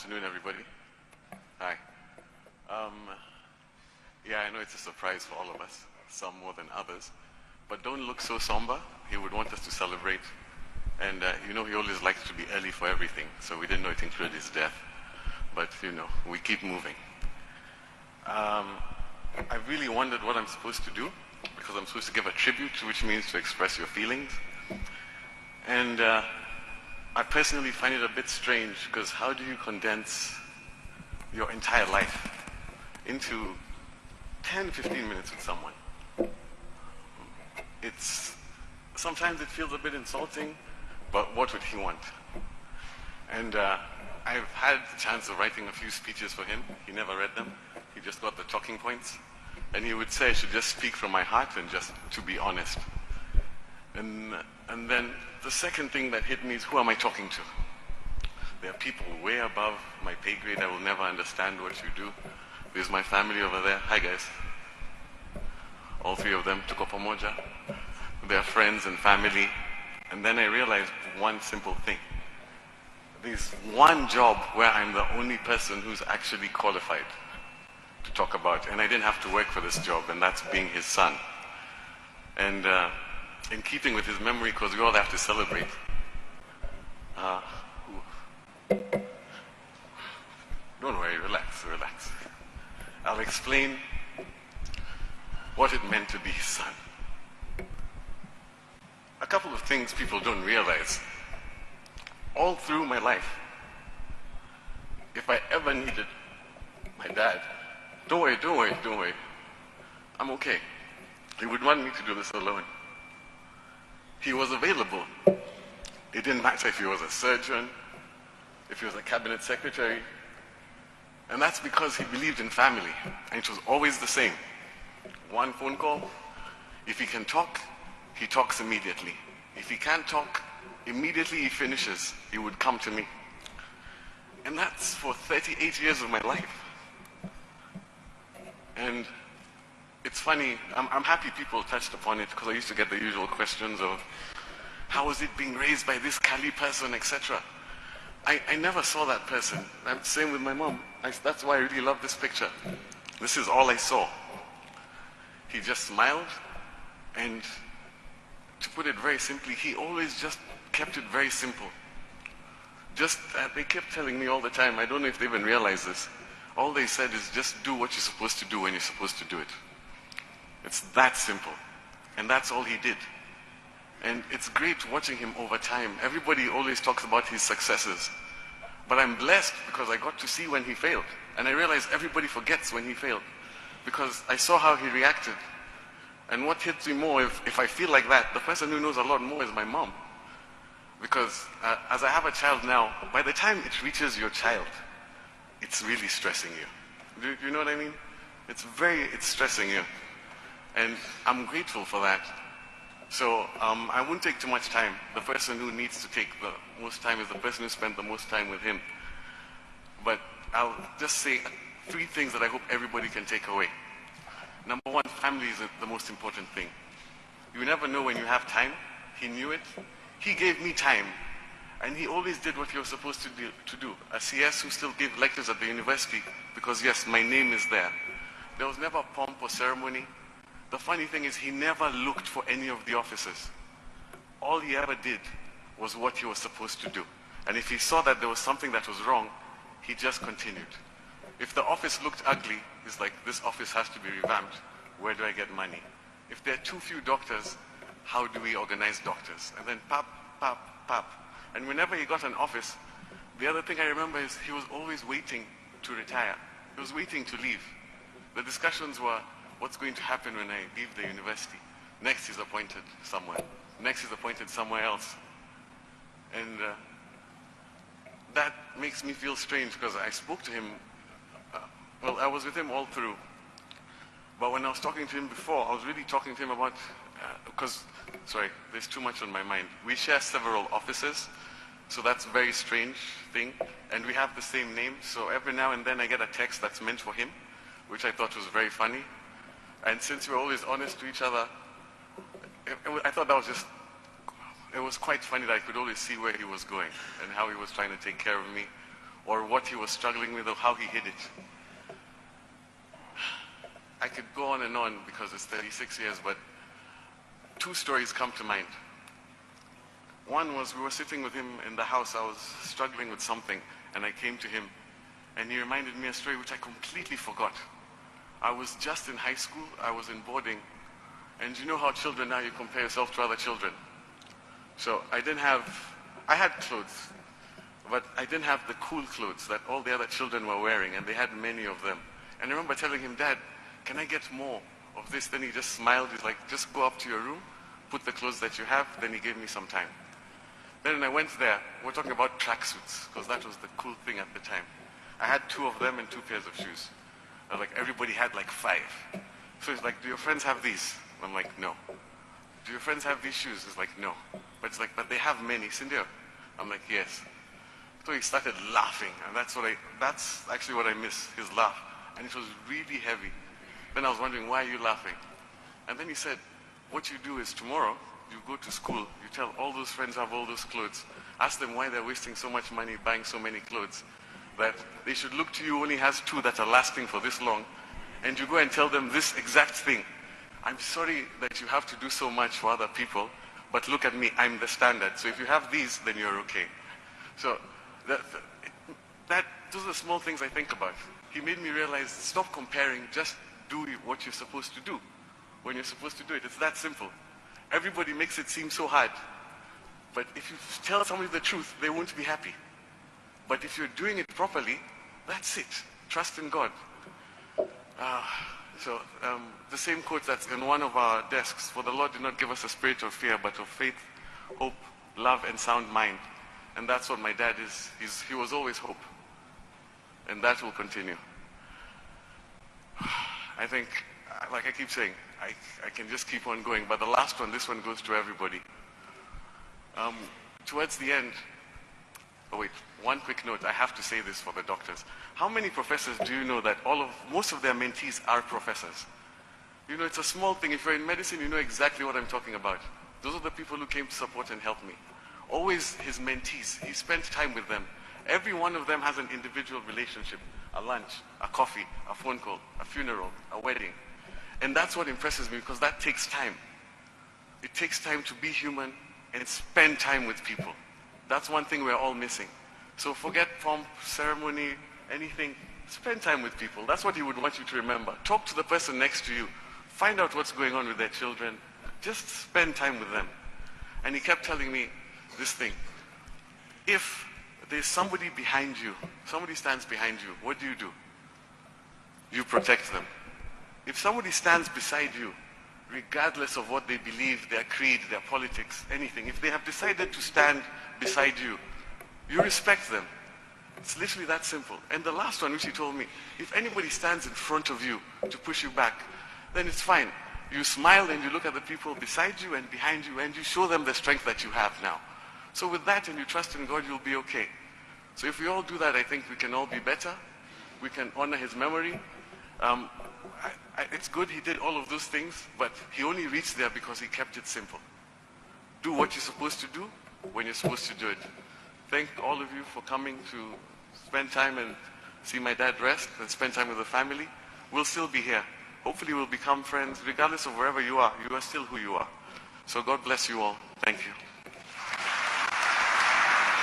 afternoon, everybody. Hi. Um, yeah, I know it's a surprise for all of us, some more than others. But don't look so somber. He would want us to celebrate. And he always likes to be early for everything. So we didn't know it included his death. But, we keep moving. I really wondered what I'm supposed to do, because I'm supposed to give a tribute, which means to express your feelings. And I personally find it a bit strange, because how do you condense your entire life into 10, 15 minutes with someone? Sometimes it feels a bit insulting, but what would he want? And I've had the chance of writing a few speeches for him. He never read them. He just got the talking points. And he would say I should just speak from my heart and just to be honest. And then the second thing that hit me is, who am I talking to? There are people way above my pay grade. I will never understand what you do. There's my family over there. Hi, guys. All three of them, tuko pamoja. They're friends and family. And then I realized one simple thing. There's one job where I'm the only person who's actually qualified to talk about. And I didn't have to work for this job, and that's being his son. And in keeping with his memory, because we all have to celebrate. Don't worry, relax. I'll explain what it meant to be his son. A couple of things people don't realize. All through my life, if I ever needed my dad, don't worry. I'm okay. He would want me to do this alone. He was available. It didn't matter if he was a surgeon, if he was a cabinet secretary. And that's because he believed in family. And it was always the same. One phone call. If he can talk, he talks immediately. If he can't talk, immediately he finishes. He would come to me. And that's for 38 years of my life. And it's funny, I'm happy people touched upon it, because I used to get the usual questions of, how is it being raised by this Kali person, etc. I never saw that person. Same with my mom. That's why I really love this picture. This is all I saw. He just smiled, and to put it very simply, he always just kept it very simple. They kept telling me all the time, I don't know if they even realize this, all they said is just do what you're supposed to do when you're supposed to do it. It's that simple. And that's all he did. And it's great watching him over time. Everybody always talks about his successes. But I'm blessed because I got to see when he failed. And I realized everybody forgets when he failed, because I saw how he reacted. And what hits me more, if I feel like that, the person who knows a lot more is my mom. Because as I have a child now, by the time it reaches your child, it's really stressing you. Do you know what I mean? It's stressing you. And I'm grateful for that. So I won't take too much time. The person who needs to take the most time is the person who spent the most time with him. But I'll just say 3 things that I hope everybody can take away. Number 1, family is the most important thing. You never know when you have time. He knew it. He gave me time. And he always did what he was supposed to do. A CS who still gave lectures at the university, because yes, my name is there. There was never pomp or ceremony. The funny thing is, he never looked for any of the officers. All he ever did was what he was supposed to do. And if he saw that there was something that was wrong, he just continued. If the office looked ugly, he's like, this office has to be revamped. Where do I get money? If there are too few doctors, how do we organize doctors? And then pap. And whenever he got an office, the other thing I remember is he was always waiting to retire. He was waiting to leave. The discussions were, what's going to happen when I leave the university? Next he's appointed somewhere. Next he's appointed somewhere else. And that makes me feel strange, because I spoke to him, I was with him all through. But when I was talking to him before, I was really talking to him about, there's too much on my mind. We share several offices, so that's a very strange thing. And we have the same name, so every now and then I get a text that's meant for him, which I thought was very funny. And since we're always honest to each other, I thought that was it was quite funny that I could always see where he was going and how he was trying to take care of me, or what he was struggling with or how he hid it. I could go on and on because it's 36 years, but two stories come to mind. One was we were sitting with him in the house. I was struggling with something, and I came to him, and he reminded me a story which I completely forgot. I was just in high school. I was in boarding, and you know how children now, you compare yourself to other children. So I had clothes, but I didn't have the cool clothes that all the other children were wearing, and they had many of them. And I remember telling him, Dad, can I get more of this? Then he just smiled. He's like, just go up to your room, put the clothes that you have. Then he gave me some time. Then when I went there, we're talking about tracksuits, because that was the cool thing at the time. I had 2 of them and 2 pairs of shoes. I was like, everybody had like 5. So he's like, do your friends have these? I'm like, no. Do your friends have these shoes? He's like, no. But it's like, but they have many. Sindio? I'm like, yes. So he started laughing, and that's actually what I miss, his laugh. And it was really heavy. Then I was wondering, why are you laughing? And then he said, what you do is tomorrow, you go to school, you tell all those friends have all those clothes, ask them why they're wasting so much money buying so many clothes, that they should look to you who only has 2 that are lasting for this long, and you go and tell them this exact thing. I'm sorry that you have to do so much for other people, but look at me, I'm the standard. So if you have these, then you're okay. So those are the small things I think about. He made me realize, stop comparing, just do what you're supposed to do when you're supposed to do it. It's that simple. Everybody makes it seem so hard. But if you tell somebody the truth, they won't be happy. But if you're doing it properly, that's it. Trust in God. The same quote that's in one of our desks, for the Lord did not give us a spirit of fear, but of faith, hope, love, and sound mind. And that's what my dad is. He was always hope. And that will continue. I think, like I keep saying, I can just keep on going. But the last one, this one goes to everybody. Towards the end, one quick note. I have to say this for the doctors. How many professors do you know that most of their mentees are professors? You know, it's a small thing. If you're in medicine, you know exactly what I'm talking about. Those are the people who came to support and help me. Always his mentees. He spent time with them. Every one of them has an individual relationship. A lunch, a coffee, a phone call, a funeral, a wedding. And that's what impresses me, because that takes time. It takes time to be human and spend time with people. That's one thing we're all missing. So forget pomp, ceremony, anything. Spend time with people. That's what he would want you to remember. Talk to the person next to you. Find out what's going on with their children. Just spend time with them. And he kept telling me this thing. If there's somebody behind you, somebody stands behind you, what do? You protect them. If somebody stands beside you, regardless of what they believe, their creed, their politics, anything, if they have decided to stand beside you, you respect them. It's literally that simple. And the last one, which he told me, if anybody stands in front of you to push you back, then it's fine. You smile and you look at the people beside you and behind you, and you show them the strength that you have now. So with that, and you trust in God, you'll be okay. So if we all do that, I think we can all be better. We can honor his memory. It's good he did all of those things, but he only reached there because he kept it simple. Do what you're supposed to do when you're supposed to do it. Thank all of you for coming to spend time and see my dad rest and spend time with the family. We'll still be here. Hopefully we'll become friends. Regardless of wherever you are still who you are. So God bless you all. Thank you.